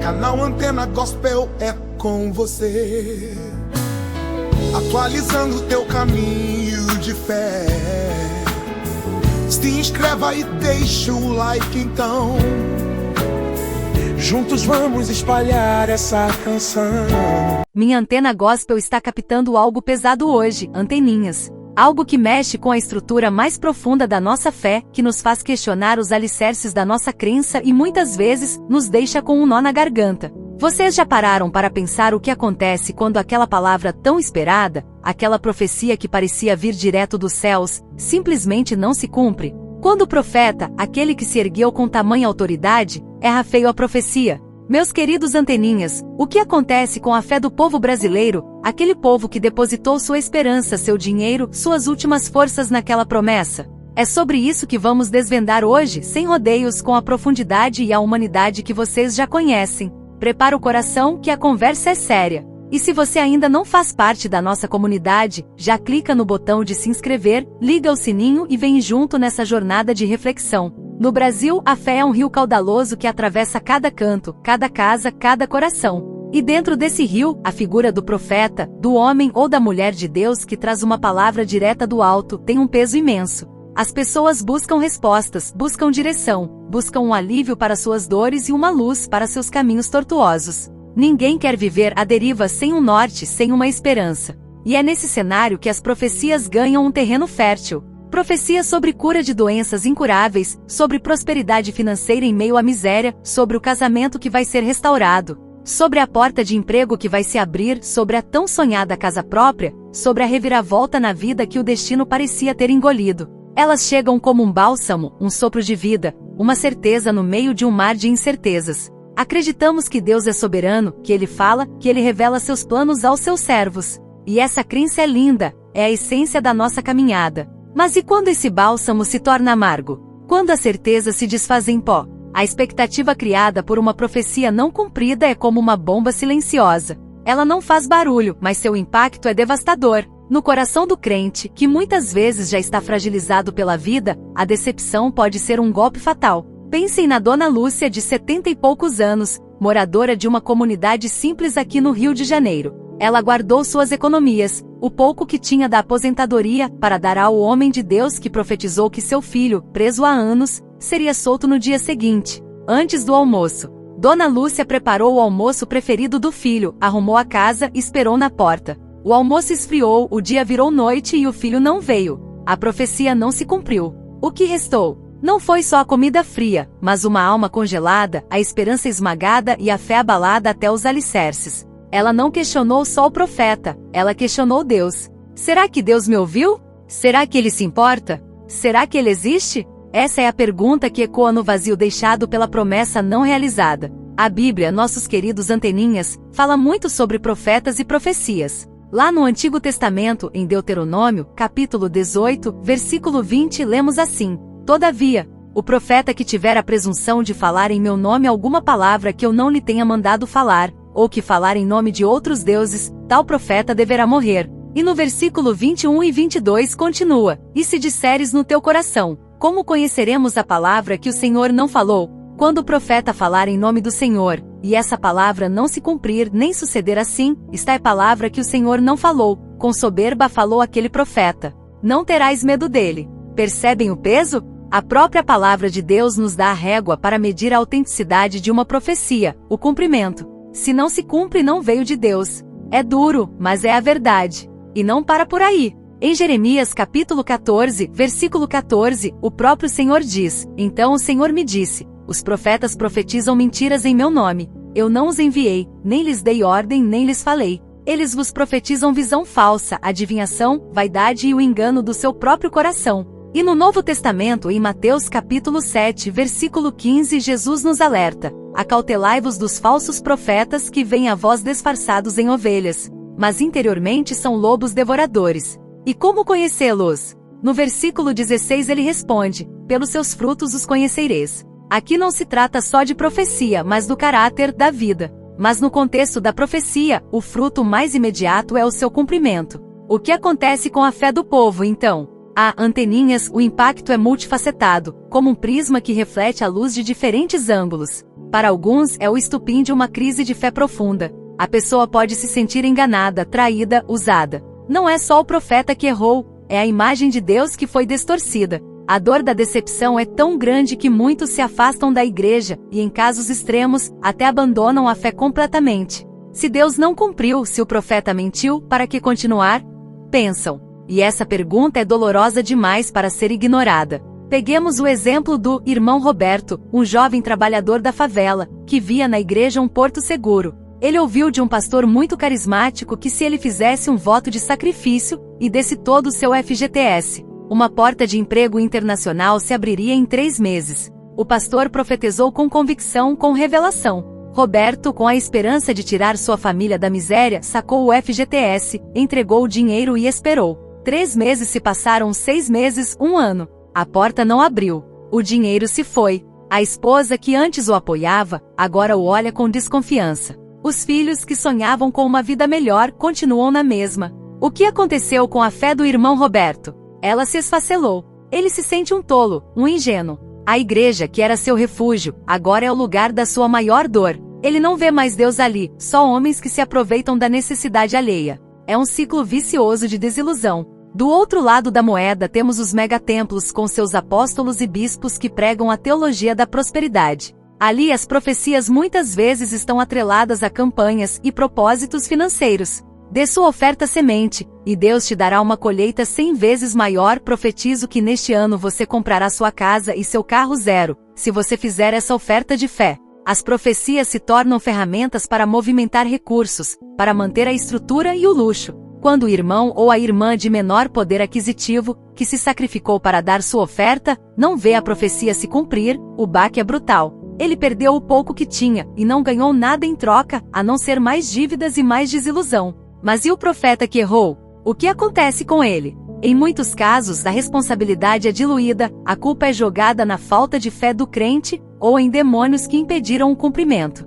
Canal Antena Gospel é com você, atualizando teu caminho de fé. Se inscreva e deixa o like então. Juntos vamos espalhar essa canção. Minha Antena Gospel está captando algo pesado hoje, anteninhas. Algo que mexe com a estrutura mais profunda da nossa fé, que nos faz questionar os alicerces da nossa crença e muitas vezes nos deixa com um nó na garganta. Vocês já pararam para pensar o que acontece quando aquela palavra tão esperada, aquela profecia que parecia vir direto dos céus, simplesmente não se cumpre? Quando o profeta, aquele que se ergueu com tamanha autoridade, erra feio a profecia? Meus queridos anteninhas, o que acontece com a fé do povo brasileiro, aquele povo que depositou sua esperança, seu dinheiro, suas últimas forças naquela promessa? É sobre isso que vamos desvendar hoje, sem rodeios, com a profundidade e a humanidade que vocês já conhecem. Prepara o coração, que a conversa é séria. E se você ainda não faz parte da nossa comunidade, já clica no botão de se inscrever, liga o sininho e vem junto nessa jornada de reflexão. No Brasil, a fé é um rio caudaloso que atravessa cada canto, cada casa, cada coração. E dentro desse rio, a figura do profeta, do homem ou da mulher de Deus que traz uma palavra direta do alto, tem um peso imenso. As pessoas buscam respostas, buscam direção, buscam um alívio para suas dores e uma luz para seus caminhos tortuosos. Ninguém quer viver à deriva sem um norte, sem uma esperança. E é nesse cenário que as profecias ganham um terreno fértil. Profecias sobre cura de doenças incuráveis, sobre prosperidade financeira em meio à miséria, sobre o casamento que vai ser restaurado, sobre a porta de emprego que vai se abrir, sobre a tão sonhada casa própria, sobre a reviravolta na vida que o destino parecia ter engolido. Elas chegam como um bálsamo, um sopro de vida, uma certeza no meio de um mar de incertezas. Acreditamos que Deus é soberano, que Ele fala, que Ele revela seus planos aos seus servos. E essa crença é linda, é a essência da nossa caminhada. Mas e quando esse bálsamo se torna amargo? Quando a certeza se desfaz em pó? A expectativa criada por uma profecia não cumprida é como uma bomba silenciosa. Ela não faz barulho, mas seu impacto é devastador. No coração do crente, que muitas vezes já está fragilizado pela vida, a decepção pode ser um golpe fatal. Pensem na Dona Lúcia, de 70 e poucos anos, moradora de uma comunidade simples aqui no Rio de Janeiro. Ela guardou suas economias, o pouco que tinha da aposentadoria, para dar ao homem de Deus que profetizou que seu filho, preso há anos, seria solto no dia seguinte, antes do almoço. Dona Lúcia preparou o almoço preferido do filho, arrumou a casa e esperou na porta. O almoço esfriou, o dia virou noite e o filho não veio. A profecia não se cumpriu. O que restou? Não foi só a comida fria, mas uma alma congelada, a esperança esmagada e a fé abalada até os alicerces. Ela não questionou só o profeta, ela questionou Deus. Será que Deus me ouviu? Será que Ele se importa? Será que Ele existe? Essa é a pergunta que ecoa no vazio deixado pela promessa não realizada. A Bíblia, nossos queridos anteninhas, fala muito sobre profetas e profecias. Lá no Antigo Testamento, em Deuteronômio, capítulo 18, versículo 20, lemos assim: Todavia, o profeta que tiver a presunção de falar em meu nome alguma palavra que eu não lhe tenha mandado falar, ou que falar em nome de outros deuses, tal profeta deverá morrer. E no versículo 21 e 22 continua: E se disseres no teu coração, como conheceremos a palavra que o Senhor não falou? Quando o profeta falar em nome do Senhor, e essa palavra não se cumprir nem suceder assim, esta é a palavra que o Senhor não falou, com soberba falou aquele profeta. Não terás medo dele. Percebem o peso? A própria palavra de Deus nos dá a régua para medir a autenticidade de uma profecia, o cumprimento. Se não se cumpre, não veio de Deus. É duro, mas é a verdade. E não para por aí. Em Jeremias capítulo 14, versículo 14, o próprio Senhor diz: Então o Senhor me disse, os profetas profetizam mentiras em meu nome. Eu não os enviei, nem lhes dei ordem, nem lhes falei. Eles vos profetizam visão falsa, adivinhação, vaidade e o engano do seu próprio coração. E no Novo Testamento, em Mateus capítulo 7, versículo 15, Jesus nos alerta: Acautelai-vos dos falsos profetas que vêm a vós disfarçados em ovelhas, mas interiormente são lobos devoradores. E como conhecê-los? No versículo 16 ele responde: Pelos seus frutos os conhecereis. Aqui não se trata só de profecia, mas do caráter, da vida. Mas no contexto da profecia, o fruto mais imediato é o seu cumprimento. O que acontece com a fé do povo, então? Anteninhas, o impacto é multifacetado, como um prisma que reflete a luz de diferentes ângulos. Para alguns, é o estupim de uma crise de fé profunda. A pessoa pode se sentir enganada, traída, usada. Não é só o profeta que errou, é a imagem de Deus que foi distorcida. A dor da decepção é tão grande que muitos se afastam da igreja, e em casos extremos, até abandonam a fé completamente. Se Deus não cumpriu, se o profeta mentiu, para que continuar? Pensam. E essa pergunta é dolorosa demais para ser ignorada. Peguemos o exemplo do irmão Roberto, um jovem trabalhador da favela, que via na igreja um porto seguro. Ele ouviu de um pastor muito carismático que se ele fizesse um voto de sacrifício, e desse todo o seu FGTS, uma porta de emprego internacional se abriria em 3 meses. O pastor profetizou com convicção, com revelação. Roberto, com a esperança de tirar sua família da miséria, sacou o FGTS, entregou o dinheiro e esperou. 3 meses se passaram, 6 meses, 1 ano. A porta não abriu. O dinheiro se foi. A esposa que antes o apoiava, agora o olha com desconfiança. Os filhos que sonhavam com uma vida melhor continuam na mesma. O que aconteceu com a fé do irmão Roberto? Ela se esfacelou. Ele se sente um tolo, um ingênuo. A igreja, que era seu refúgio, agora é o lugar da sua maior dor. Ele não vê mais Deus ali, só homens que se aproveitam da necessidade alheia. É um ciclo vicioso de desilusão. Do outro lado da moeda temos os megatemplos com seus apóstolos e bispos que pregam a teologia da prosperidade. Ali as profecias muitas vezes estão atreladas a campanhas e propósitos financeiros. Dê sua oferta semente, e Deus te dará uma colheita 100 vezes maior. Profetizo que neste ano você comprará sua casa e seu carro zero, se você fizer essa oferta de fé. As profecias se tornam ferramentas para movimentar recursos, para manter a estrutura e o luxo. Quando o irmão ou a irmã de menor poder aquisitivo, que se sacrificou para dar sua oferta, não vê a profecia se cumprir, o baque é brutal. Ele perdeu o pouco que tinha, e não ganhou nada em troca, a não ser mais dívidas e mais desilusão. Mas e o profeta que errou? O que acontece com ele? Em muitos casos, a responsabilidade é diluída, a culpa é jogada na falta de fé do crente, ou em demônios que impediram o cumprimento.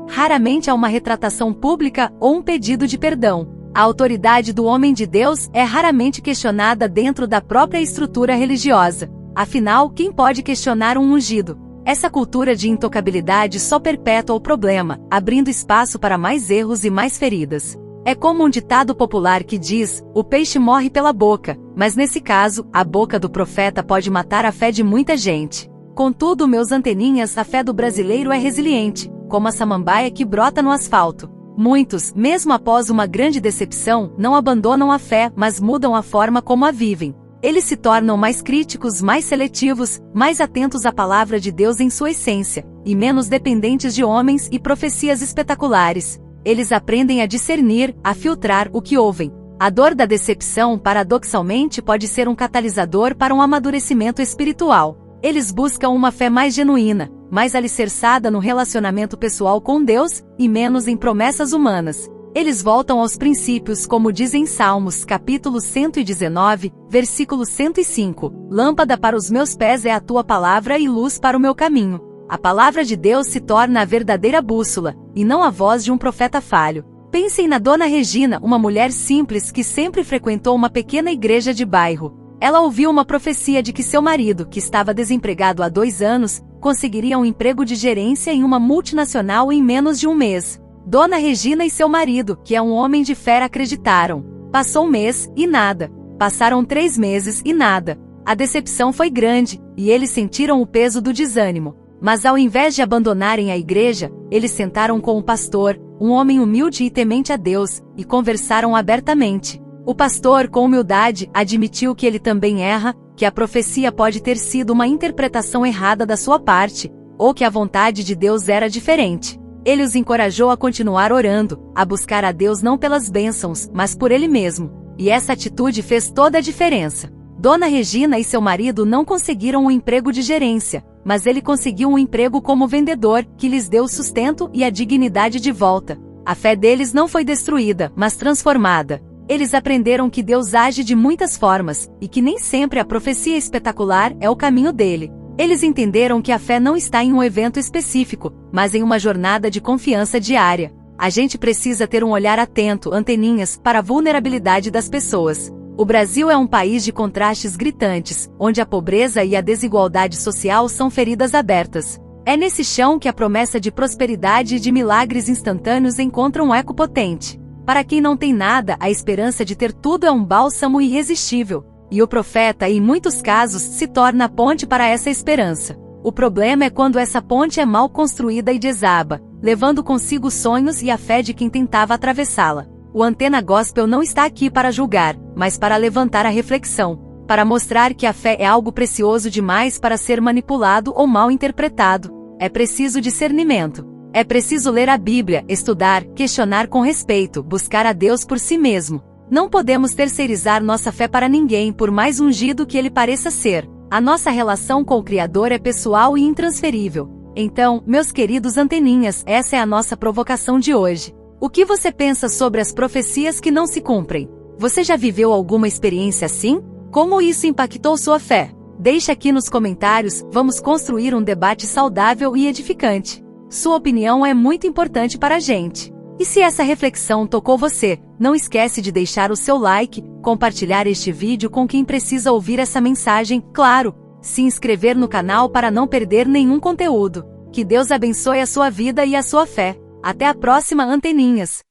Raramente há uma retratação pública ou um pedido de perdão. A autoridade do homem de Deus é raramente questionada dentro da própria estrutura religiosa. Afinal, quem pode questionar um ungido? Essa cultura de intocabilidade só perpetua o problema, abrindo espaço para mais erros e mais feridas. É como um ditado popular que diz: o peixe morre pela boca, mas nesse caso, a boca do profeta pode matar a fé de muita gente. Contudo, meus anteninhas, a fé do brasileiro é resiliente, como a samambaia que brota no asfalto. Muitos, mesmo após uma grande decepção, não abandonam a fé, mas mudam a forma como a vivem. Eles se tornam mais críticos, mais seletivos, mais atentos à palavra de Deus em sua essência, e menos dependentes de homens e profecias espetaculares. Eles aprendem a discernir, a filtrar o que ouvem. A dor da decepção, paradoxalmente, pode ser um catalisador para um amadurecimento espiritual. Eles buscam uma fé mais genuína, mais alicerçada no relacionamento pessoal com Deus, e menos em promessas humanas. Eles voltam aos princípios, como diz em Salmos, capítulo 119, versículo 105. Lâmpada para os meus pés é a tua palavra e luz para o meu caminho. A palavra de Deus se torna a verdadeira bússola, e não a voz de um profeta falho. Pensem na Dona Regina, uma mulher simples que sempre frequentou uma pequena igreja de bairro. Ela ouviu uma profecia de que seu marido, que estava desempregado há 2 anos, conseguiria um emprego de gerência em uma multinacional em menos de 1 mês. Dona Regina e seu marido, que é um homem de fé, acreditaram. Passou 1 mês, e nada. Passaram 3 meses, e nada. A decepção foi grande, e eles sentiram o peso do desânimo. Mas ao invés de abandonarem a igreja, eles sentaram com o pastor, um homem humilde e temente a Deus, e conversaram abertamente. O pastor, com humildade, admitiu que ele também erra, que a profecia pode ter sido uma interpretação errada da sua parte, ou que a vontade de Deus era diferente. Ele os encorajou a continuar orando, a buscar a Deus não pelas bênçãos, mas por ele mesmo. E essa atitude fez toda a diferença. Dona Regina e seu marido não conseguiram um emprego de gerência, mas ele conseguiu um emprego como vendedor, que lhes deu sustento e a dignidade de volta. A fé deles não foi destruída, mas transformada. Eles aprenderam que Deus age de muitas formas, e que nem sempre a profecia espetacular é o caminho dele. Eles entenderam que a fé não está em um evento específico, mas em uma jornada de confiança diária. A gente precisa ter um olhar atento, anteninhas, para a vulnerabilidade das pessoas. O Brasil é um país de contrastes gritantes, onde a pobreza e a desigualdade social são feridas abertas. É nesse chão que a promessa de prosperidade e de milagres instantâneos encontra um eco potente. Para quem não tem nada, a esperança de ter tudo é um bálsamo irresistível. E o profeta, em muitos casos, se torna a ponte para essa esperança. O problema é quando essa ponte é mal construída e desaba, levando consigo os sonhos e a fé de quem tentava atravessá-la. O Antena Gospel não está aqui para julgar, mas para levantar a reflexão, para mostrar que a fé é algo precioso demais para ser manipulado ou mal interpretado. É preciso discernimento. É preciso ler a Bíblia, estudar, questionar com respeito, buscar a Deus por si mesmo. Não podemos terceirizar nossa fé para ninguém, por mais ungido que ele pareça ser. A nossa relação com o Criador é pessoal e intransferível. Então, meus queridos anteninhas, essa é a nossa provocação de hoje. O que você pensa sobre as profecias que não se cumprem? Você já viveu alguma experiência assim? Como isso impactou sua fé? Deixe aqui nos comentários, vamos construir um debate saudável e edificante. Sua opinião é muito importante para a gente. E se essa reflexão tocou você, não esquece de deixar o seu like, compartilhar este vídeo com quem precisa ouvir essa mensagem, claro, se inscrever no canal para não perder nenhum conteúdo. Que Deus abençoe a sua vida e a sua fé. Até a próxima, anteninhas!